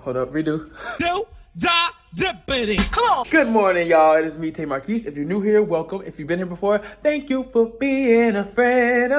Hold up, redo. Come on. Good morning, y'all. It is me, Tay Marquise. If you're new here, welcome. If you've been here before, thank you for being a friend.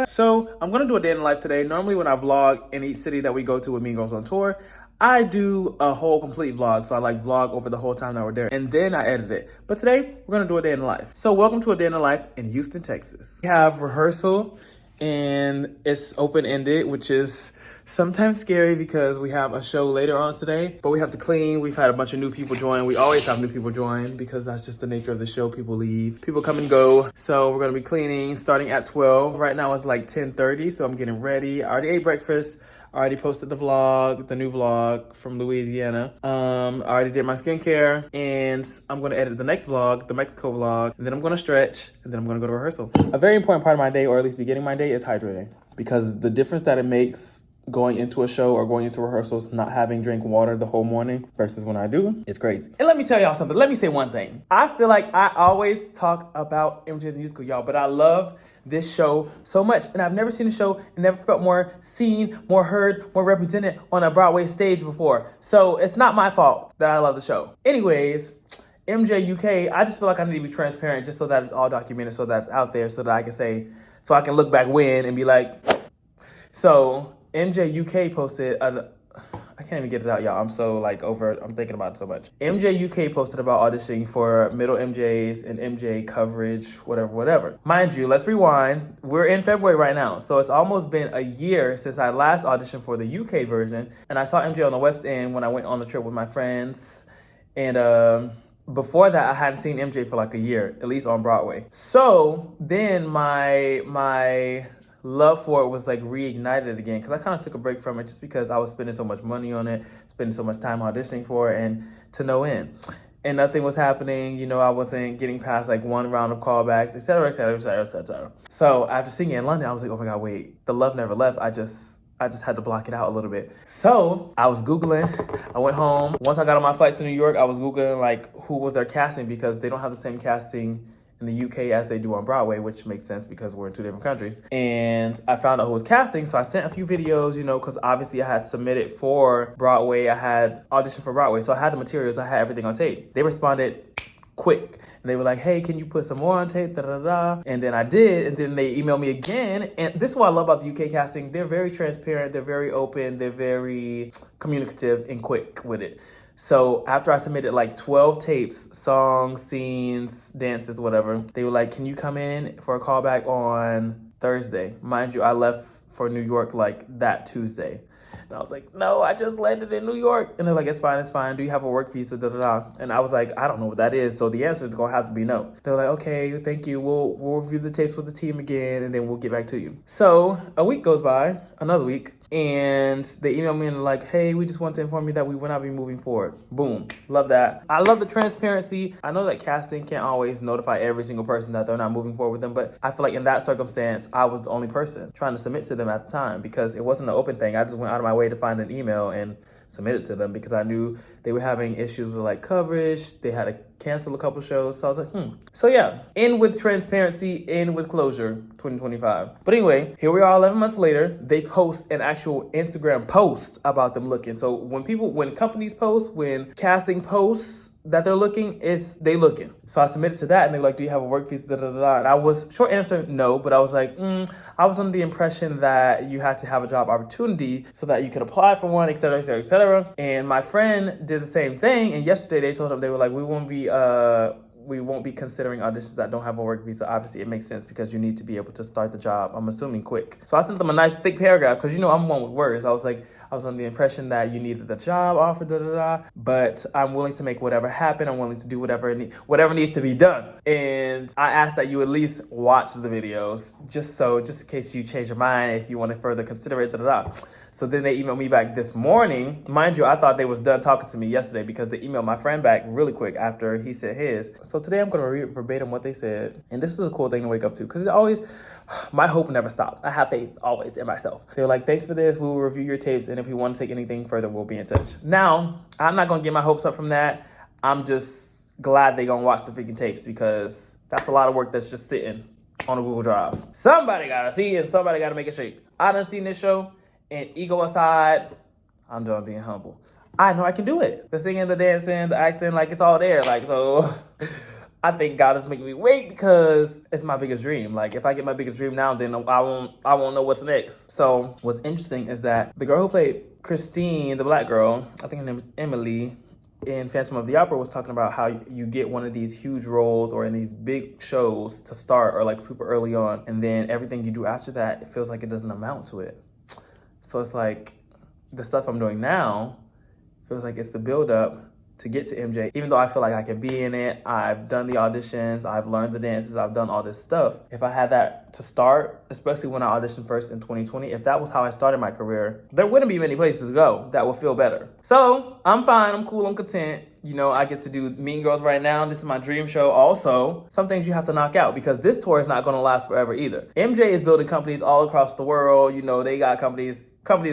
So I'm gonna do a day in the life today. Normally when I vlog in each city that we go to with Migos on tour, I do a whole complete vlog. So I like vlog over the whole time that we're there and then I edit it. But today we're gonna do a day in the life. So welcome to a day in the life in Houston, Texas. We have rehearsal and it's open-ended, which is sometimes scary because we have a show later on today, but we have to clean. We've had a bunch of new people join. We always have new people join because that's just the nature of the show. People leave, people come and go. So we're gonna be cleaning starting at 12. Right now it's like 10:30, so I'm getting ready. I already ate breakfast. I already posted the vlog, the new vlog from Louisiana. I already did my skincare and I'm gonna edit the next vlog, the Mexico vlog, and then I'm gonna stretch and then I'm gonna go to rehearsal. A very important part of my day, or at least beginning my day, is hydrating because the difference that it makes going into a show or going into rehearsals, not having drink water the whole morning versus when I do, it's crazy. And let me tell y'all something. Let me say one thing. I feel like I always talk about MJ the Musical, y'all, but I love this show so much. And I've never seen a show and never felt more seen, more heard, more represented on a Broadway stage before. So it's not my fault that I love the show. Anyways, MJ UK, I just feel like I need to be transparent just so that it's all documented, so that's out there, so that I can say, so I can look back when and be like, so MJ UK posted, I can't even get it out, y'all. I'm so like I'm thinking about it so much. MJ UK posted about auditioning for middle MJs and MJ coverage, whatever. Mind you, let's rewind. We're in February right now. So it's almost been a year since I last auditioned for the UK version. And I saw MJ on the West End when I went on the trip with my friends. And before that, I hadn't seen MJ for like a year, at least on Broadway. So then my love for it was like reignited again because I kind of took a break from it just because I was spending so much money on it, spending so much time auditioning for it, and to no end. And nothing was happening, you know, I wasn't getting past like one round of callbacks, etc. So after seeing it in London, I was like, oh my God, wait, the love never left. I just had to block it out a little bit. So I was Googling, I went home. Once I got on my flight to New York, I was Googling like who was their casting because they don't have the same casting in the UK as they do on Broadway, which makes sense because we're in two different countries. And I found out who was casting, so I sent a few videos, you know, because obviously I had submitted for Broadway, I had auditioned for Broadway, so I had the materials, I had everything on tape. They responded quick, and they were like, hey, can you put some more on tape, And then I did, and then they emailed me again, and this is what I love about the UK casting. They're very transparent, they're very open, they're very communicative and quick with it. So after I submitted like 12 tapes, songs, scenes, dances, whatever, they were like, can you come in for a callback on Thursday? Mind you, I left for New York like that Tuesday. And I was like, no, I just landed in New York. And they're like, it's fine. Do you have a work visa? And I was like, I don't know what that is. So the answer is gonna have to be no. They're like, okay, thank you. We'll review the tapes with the team again and then we'll get back to you. So a week goes by, another week. And they emailed me and like, hey, we just want to inform you that we will not be moving forward. Boom. Love that. I love the transparency. I know that casting can't always notify every single person that they're not moving forward with them, but I feel like in that circumstance, I was the only person trying to submit to them at the time because it wasn't an open thing. I just went out of my way to find an email and submit it to them because I knew they were having issues with like coverage. They had to cancel a couple shows. So I was like, So yeah, in with transparency, in with closure, 2025. But anyway, here we are 11 months later. They post an actual Instagram post about them looking. So when companies post, when casting posts that they're looking, they looking. So I submitted to that and they were like, do you have a work visa? And I was, short answer, no, but I was like, I was under the impression that you had to have a job opportunity so that you could apply for one, et cetera. And my friend did the same thing. And yesterday they told them, they were like, we won't be considering auditions that don't have a work visa. Obviously, it makes sense because you need to be able to start the job, I'm assuming, quick. So I sent them a nice thick paragraph because, you know, I'm one with words. I was under the impression that you needed the job offer, but I'm willing to make whatever happen. I'm willing to do whatever needs to be done. And I asked that you at least watch the videos just in case you change your mind, if you want to further consider it, So then they emailed me back this morning. Mind you, I thought they was done talking to me yesterday because they emailed my friend back really quick after he said his. So today I'm going to read verbatim what they said. And this is a cool thing to wake up to because it always, my hope never stops. I have faith always in myself. They were like, thanks for this. We will review your tapes. And if we want to take anything further, we'll be in touch. Now, I'm not going to get my hopes up from that. I'm just glad they going to watch the freaking tapes because that's a lot of work that's just sitting on a Google Drive. Somebody got to see and somebody got to make it shake. I done seen this show. And ego aside, I'm done being humble. I know I can do it. The singing, the dancing, the acting, like it's all there. Like, so I think God is making me wait because it's my biggest dream. Like if I get my biggest dream now, then I won't know what's next. So what's interesting is that the girl who played Christine, the black girl, I think her name is Emily, in Phantom of the Opera, was talking about how you get one of these huge roles or in these big shows to start or like super early on, and then everything you do after that, it feels like it doesn't amount to it. So it's like the stuff I'm doing now feels like it's the build up to get to MJ. Even though I feel like I can be in it, I've done the auditions, I've learned the dances, I've done all this stuff. If I had that to start, especially when I auditioned first in 2020, if that was how I started my career, there wouldn't be many places to go that would feel better. So I'm fine, I'm cool, I'm content. You know, I get to do Mean Girls right now. This is my dream show. Also, some things you have to knock out because this tour is not gonna last forever either. MJ is building companies all across the world. You know, they got companies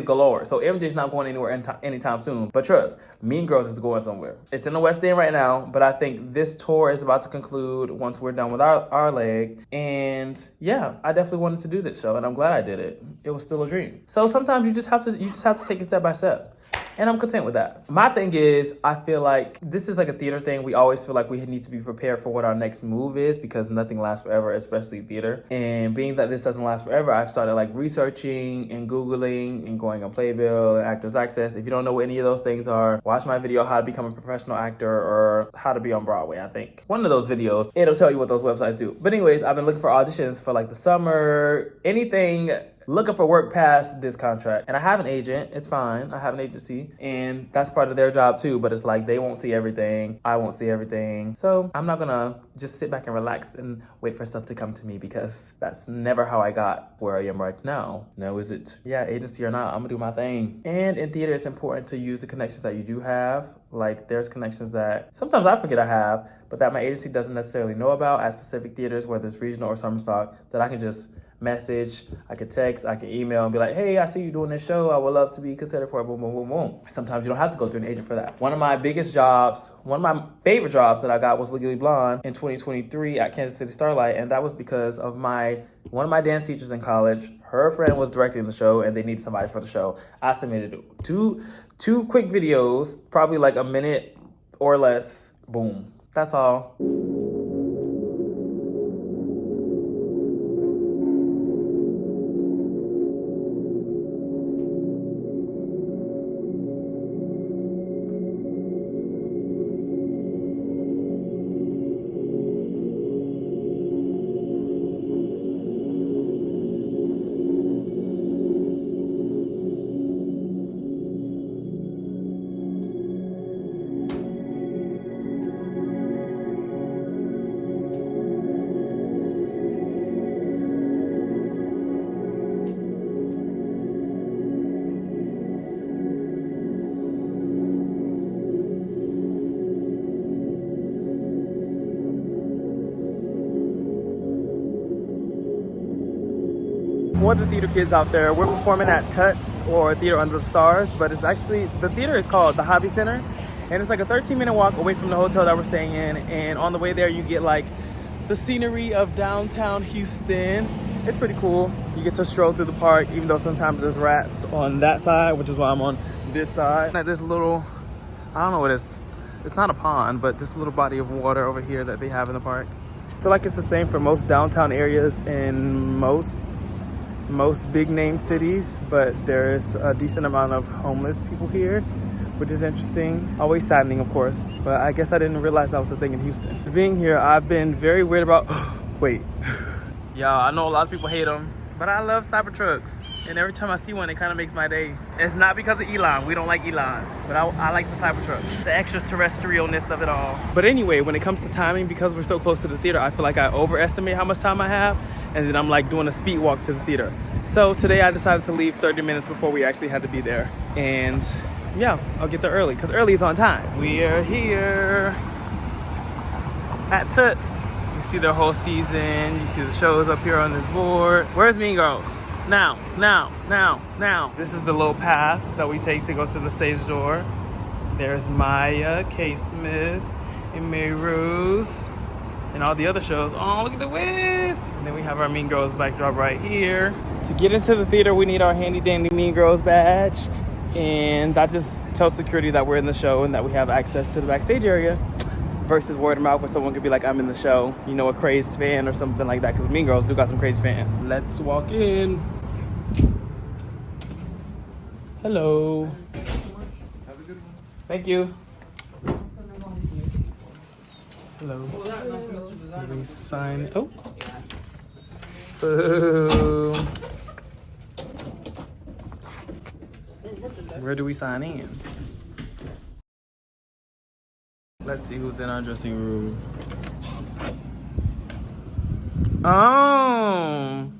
galore. So MJ's not going anywhere anytime soon. But trust, Mean Girls is going somewhere. It's in the West End right now, but I think this tour is about to conclude once we're done with our leg. And yeah, I definitely wanted to do this show, and I'm glad I did it. It was still a dream. So sometimes you just have to take it step by step. And I'm content with that. My thing is, I feel like this is like a theater thing. We always feel like we need to be prepared for what our next move is because nothing lasts forever, especially theater. And being that this doesn't last forever, I've started like researching and Googling and going on Playbill and Actors Access. If you don't know what any of those things are, watch my video, How to Become a Professional Actor or How to Be on Broadway, I think. One of those videos, it'll tell you what those websites do. But anyways, I've been looking for auditions for like the summer, anything, looking for work past this contract. And I have an agent, it's fine. I have an agency and that's part of their job too, but it's like they won't see everything. I won't see everything. So I'm not gonna just sit back and relax and wait for stuff to come to me because that's never how I got where I am right now. No, is it? Yeah, agency or not, I'm gonna do my thing. And in theater, it's important to use the connections that you do have. Like there's connections that sometimes I forget I have, but that my agency doesn't necessarily know about at specific theaters, whether it's regional or summer stock, that I can just message, I could text, I could email and be like, hey, I see you doing this show. I would love to be considered for it, boom, boom, boom, boom. Sometimes you don't have to go through an agent for that. One of my favorite jobs that I got was Legally Blonde in 2023 at Kansas City Starlight. And that was because of one of my dance teachers in college. Her friend was directing the show and they needed somebody for the show. I submitted two quick videos, probably like a minute or less. Boom. That's all. For the theater kids out there, we're performing at Tuts or Theater Under the Stars, but it's actually, the theater is called the Hobby Center, and it's like a 13-minute walk away from the hotel that we're staying in, and on the way there you get like the scenery of downtown Houston. It's pretty cool. You get to stroll through the park, even though sometimes there's rats on that side, which is why I'm on this side. Like this little, I don't know what it's not a pond, but this little body of water over here that they have in the park. I feel like it's the same for most downtown areas in most big name cities, but there's a decent amount of homeless people here, which is interesting. Always saddening, of course, but I guess I didn't realize that was a thing in Houston. Being here, I've been very weird about, wait. Y'all, I know a lot of people hate them, but I love Cybertrucks. And every time I see one, it kind of makes my day. It's not because of Elon. We don't like Elon, but I like the Cybertrucks. The extraterrestrialness of it all. But anyway, when it comes to timing, because we're so close to the theater, I feel like I overestimate how much time I have. And then I'm like doing a speed walk to the theater. So today I decided to leave 30 minutes before we actually had to be there. And yeah, I'll get there early because early is on time. We are here at Toots. You see their whole season. You see the shows up here on this board. Where's Mean Girls? Now. This is the little path that we take to go to the stage door. There's Maya, Kate Smith, and Mary Rose. And all the other shows. Oh, look at the whiz! And then we have our Mean Girls backdrop right here. To get into the theater, we need our handy dandy Mean Girls badge. And that just tells security that we're in the show and that we have access to the backstage area versus word of mouth where someone could be like, I'm in the show, you know, a crazed fan or something like that, because Mean Girls do got some crazy fans. Let's walk in. Hello. Have a good one. Thank you. Hello. Let me sign. Oh. So, where do we sign in? Let's see who's in our dressing room. Oh.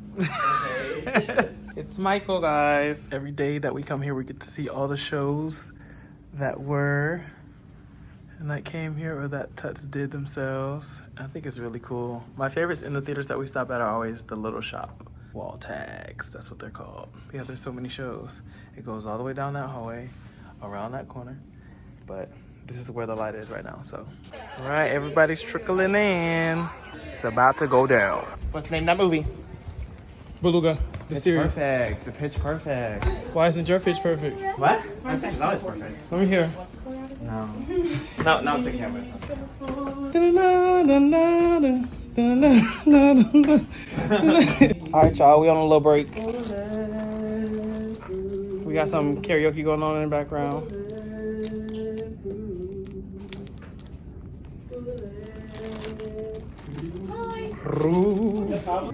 It's Michael, guys. Every day that we come here, we get to see all the shows that were and that came here or that Tuts did themselves. I think it's really cool. My favorites in the theaters that we stop at are always the Little Shop. Wall tags, that's what they're called. Yeah, there's so many shows. It goes all the way down that hallway, around that corner. But this is where the light is right now, so. All right, everybody's trickling in. It's about to go down. What's the name of that movie? Beluga, the series. Perfect. The Pitch Perfect. Why isn't your pitch perfect? What? My pitch is always perfect. Let me hear. No. No, not the cameras. All right, y'all, we on a little break. We got some karaoke going on in the background.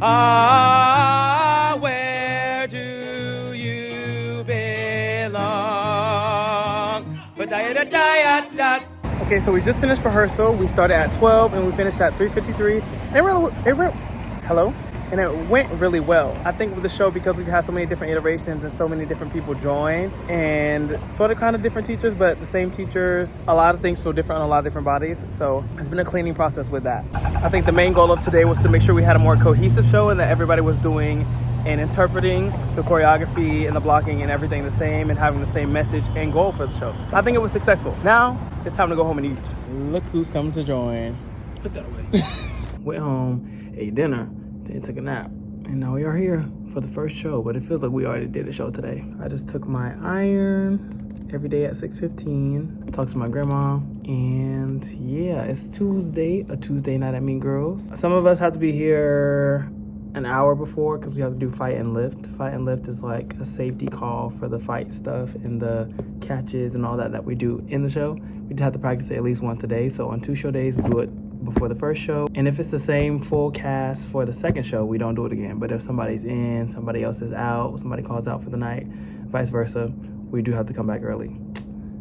Ah, where do you belong? Okay, so we just finished rehearsal. We started at 12 and we finished at 3:53. And it went really well. I think with the show, because we've had so many different iterations and so many different people join and sort of kind of different teachers, but the same teachers, a lot of things feel different on a lot of different bodies. So it's been a cleaning process with that. I think the main goal of today was to make sure we had a more cohesive show and that everybody was doing and interpreting the choreography and the blocking and everything the same and having the same message and goal for the show. I think it was successful. Now it's time to go home and eat. Look who's coming to join. Put that away. Went home, ate dinner, then took a nap. And now we are here for the first show, but it feels like we already did a show today. I just took my iron every day at 6:15, talked to my grandma, and yeah, it's Tuesday, a Tuesday night at Mean Girls. Some of us have to be here an hour before because we have to do fight and lift. Fight and lift is like a safety call for the fight stuff and the catches and all that we do in the show. We have to practice it at least once a day. So on 2 show days, we do it before the first show. And if it's the same full cast for the second show, we don't do it again. But if somebody's in, somebody else is out, somebody calls out for the night, vice versa, we do have to come back early.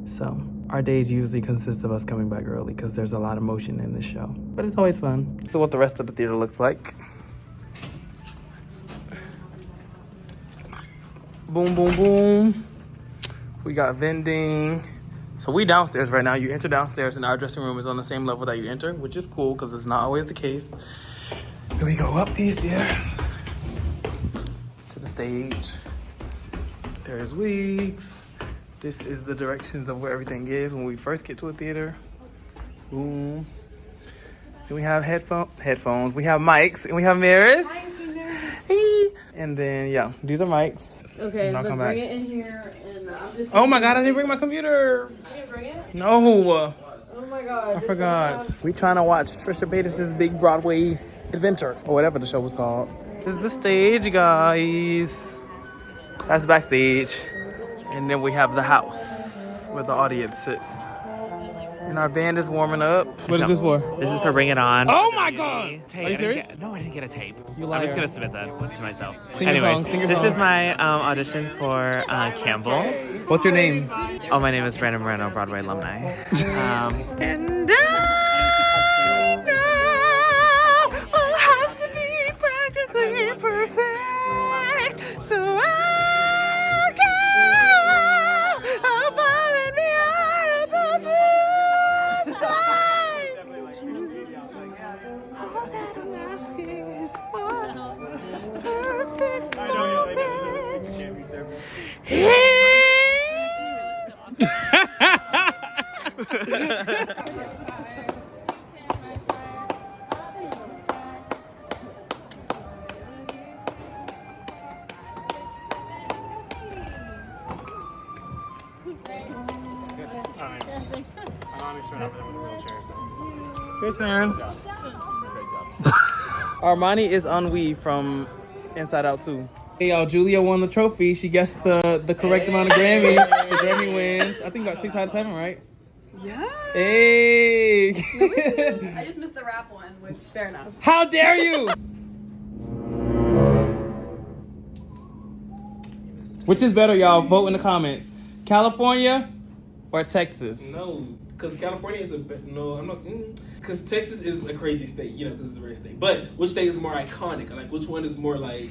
So our days usually consist of us coming back early because there's a lot of motion in this show. But it's always fun. So what the rest of the theater looks like. Boom, boom, boom. We got vending. So we downstairs right now. You enter downstairs and our dressing room is on the same level that you enter, which is cool because it's not always the case. Then we go up these stairs to the stage. There's wigs. This is the directions of where everything is when we first get to a theater. Boom. Then we have headphones. We have mics and we have mirrors. Hey. And then, yeah, these are mics. Okay, but bring it in here and I'm just... Oh my God, I didn't bring my computer. You didn't bring it? No. Oh my God. I forgot. We trying to watch Trisha Paytas' Big Broadway Adventure, or whatever the show was called. This is the stage, guys. That's backstage. And then we have the house where the audience sits. And our band is warming up. What is this for? This is for Bring It On. Oh my God! Tape. Are you serious? No, I didn't get a tape. You liar. I'm just gonna submit that to myself. Sing your Anyways, song, sing your this song. is my audition for Campbell. What's your name? Oh, my name is Brandon Moreno, Broadway alumni. And I know I'll have to be practically perfect, so I'll go above and beyond, above the side. All that I'm asking is one perfect moment. Alright. I want to make sure I have it in the wheelchair. So. Here's Karen. Armani is ennui from Inside Out 2. Hey y'all, Julia won the trophy. She guessed the correct amount of Grammys. The Grammy wins. I think about 6 out of 7, right? Yeah. Hey! I just missed the rap one, which fair enough. How dare you! Which is better, y'all? Vote in the comments. California or Texas? No, because California is no. I'm not. Because Texas is a crazy state, you know, because it's a rare state. But which state is more iconic? Like, which one is more like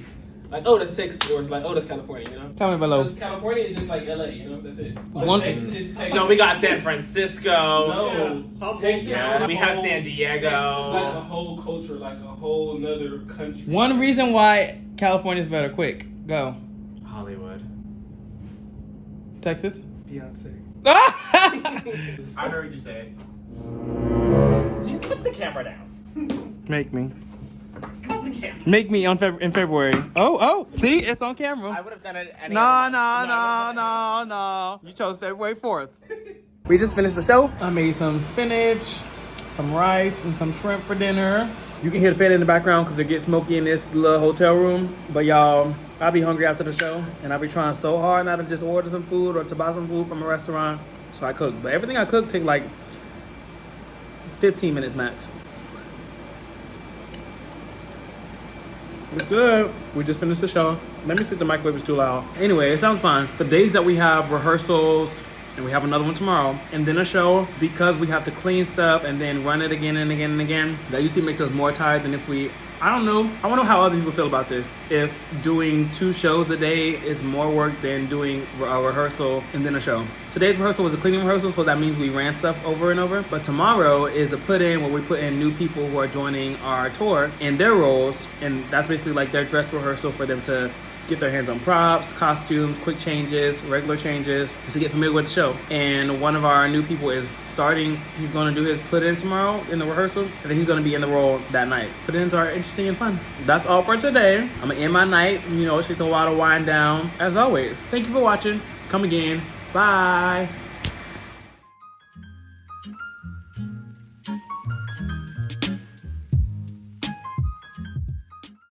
oh, that's Texas, or it's like, oh, that's California, you know? Comment below. Because California is just like LA, you know? That's it. But One- Texas is Texas. No, we got San Francisco. No. Texas is We a have whole- San Diego. Texas is like a whole culture, like a whole nother country. One reason why California's better. Quick, go. Hollywood. Texas. Beyonce. I heard you say it. Gee, put the camera down. Make me. Put the camera. Make me on in February. Oh, see, it's on I camera. would have done it any No. other month. You chose February 4th. We just finished the show. I made some spinach, some rice, and some shrimp for dinner. You can hear the fan in the background because it gets smoky in this little hotel room. But y'all, I'll be hungry after the show, and I'll be trying so hard not to just order some food or to buy some food from a restaurant. So I cook. But everything I cook take like 15 minutes max. It's good. We just finished the show. Let me see if the microwave is too loud. Anyway, it sounds fine. The days that we have rehearsals, and we have another one tomorrow, and then a show, because we have to clean stuff and then run it again and again and again, that usually makes us more tired than if we, I don't know. I want to know how other people feel about this. If doing 2 shows a day is more work than doing a rehearsal and then a show. Today's rehearsal was a cleaning rehearsal, so that means we ran stuff over and over. But tomorrow is a put-in where we put in new people who are joining our tour in their roles, and that's basically like their dress rehearsal for them to get their hands on props, costumes, quick changes, regular changes, just to get familiar with the show. And one of our new people is starting, he's going to do his put-in tomorrow in the rehearsal, and then he's going to be in the role that night. Put-ins are interesting and fun. That's all for today. I'm going to end my night. You know, it takes a while to wind down. As always, thank you for watching. Come again. Bye.